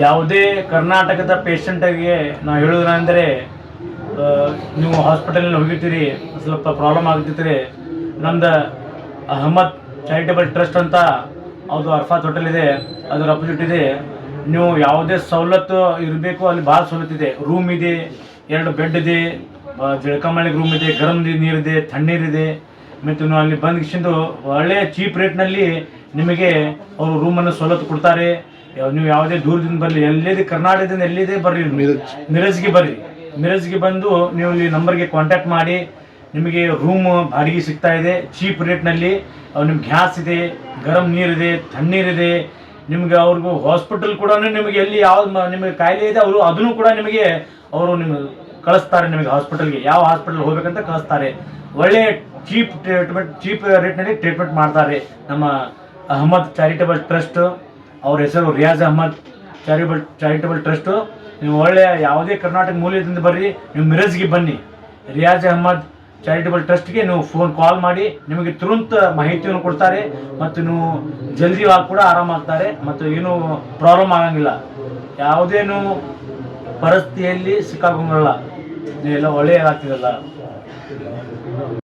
ಯಾವುದೇ ಕರ್ನಾಟಕದ ಪೇಷಂಟಿಗೆ ನಾವು ಹೇಳೋದಂದರೆ ನೀವು ಹಾಸ್ಪಿಟಲ್ನಲ್ಲಿ ಹೋಗಿರ್ತೀರಿ, ಸ್ವಲ್ಪ ಪ್ರಾಬ್ಲಮ್ ಆಗ್ತಿರ್ತೀರಿ, ನಮ್ದು ಅಹಮದ್ ಚಾರಿಟೇಬಲ್ ಟ್ರಸ್ಟ್ ಅಂತ ಅದು ಅರ್ಫಾತ್ ಹೋಟೆಲ್ ಇದೆ, ಅದರ ಅಪೋಸಿಟ್ ಇದೆ. ನೀವು ಯಾವುದೇ ಸವಲತ್ತು ಇರಬೇಕು ಅಲ್ಲಿ ಭಾಳ ಸವಲತ್ತಿದೆ. ರೂಮ್ ಇದೆ, 2 ಬೆಡ್ ಇದೆ, ಜಳಕ ಮಾಡ್ಲಿಕ್ಕೆ ರೂಮ್ ಇದೆ, ಗರಂ ನೀರಿದೆ, ತಣ್ಣೀರಿದೆ. ಮತ್ತು ನೀವು ಅಲ್ಲಿ ಬಂದು ಒಳ್ಳೆಯ ಚೀಪ್ ರೇಟ್ನಲ್ಲಿ ನಿಮಗೆ ಅವರು ರೂಮನ್ನು ಸವಲತ್ತು ಕೊಡ್ತಾರೆ. ನೀವು ಯಾವುದೇ ದೂರದಿಂದ ಬರಲಿ, ಎಲ್ಲಿದೆ ಕರ್ನಾಟಕದಿಂದ ಎಲ್ಲಿದೆ ಬರ್ರಿ, ಮಿರಜ್ಗೆ ಬಂದು ನೀವು ಇಲ್ಲಿ ನಂಬರ್ಗೆ ಕಾಂಟ್ಯಾಕ್ಟ್ ಮಾಡಿ, ನಿಮಗೆ ರೂಮ್ ಬಾಡಿಗೆ ಸಿಗ್ತಾ ಇದೆ ಚೀಪ್ ರೇಟ್ನಲ್ಲಿ. ನಿಮ್ಗೆ ಗ್ಯಾಸ್ ಇದೆ, ಗರಂ ನೀರಿದೆ, ತಣ್ಣೀರಿದೆ. ನಿಮ್ಗೆ ಅವ್ರಿಗೂ ಹಾಸ್ಪಿಟಲ್ ಕೂಡ ನಿಮಗೆ ಎಲ್ಲಿ ಯಾವ್ದು ನಿಮಗೆ ಕಾಯಿಲೆ ಇದೆ ಅವರು ಅದನ್ನು ಕೂಡ ಅವರು ನಿಮಗೆ ಕಳಿಸ್ತಾರೆ. ನಿಮಗೆ ಹಾಸ್ಪಿಟಲ್ಗೆ ಯಾವ ಹಾಸ್ಪಿಟಲ್ ಹೋಗ್ಬೇಕಂತ ಕಳಿಸ್ತಾರೆ. ಒಳ್ಳೆ ಚೀಪ್ ರೇಟ್ನಲ್ಲಿ ಟ್ರೀಟ್ಮೆಂಟ್ ಮಾಡ್ತಾರೆ. ನಮ್ಮ ಅಹಮದ್ ಚಾರಿಟೇಬಲ್ ಟ್ರಸ್ಟ್, ಅವ್ರ ಹೆಸರು ರಿಯಾಜ್ ಅಹಮದ್ ಚಾರಿಟೇಬಲ್ ಟ್ರಸ್ಟು. ನೀವು ಒಳ್ಳೆಯ ಯಾವುದೇ ಕರ್ನಾಟಕ ಮೂಲದಿಂದ ಬರ್ರಿ, ನೀವು ಮಿರಜ್ಗೆ ಬನ್ನಿ. ರಿಯಾಜ್ ಅಹಮದ್ ಚಾರಿಟೇಬಲ್ ಟ್ರಸ್ಟ್ಗೆ ನೀವು ಕಾಲ್ ಮಾಡಿ, ನಿಮಗೆ ತುರಂತ ಮಾಹಿತಿಯನ್ನು ಕೊಡ್ತಾರೆ ಮತ್ತು ನೀವು ಜಲ್ದಿಯಾಗಿ ಕೂಡ ಆರಾಮಾಗ್ತಾರೆ ಮತ್ತು ಏನೂ ಪ್ರಾಬ್ಲಮ್ ಆಗಂಗಿಲ್ಲ. ಯಾವುದೇನು ಪರಿಸ್ಥಿತಿಯಲ್ಲಿ ಸಿಕ್ಕಾಕೊಂಗಲ್ಲ, ನೀವೆಲ್ಲ ಒಳ್ಳೆಯದಾಗ್ತಿರಲ್ಲ.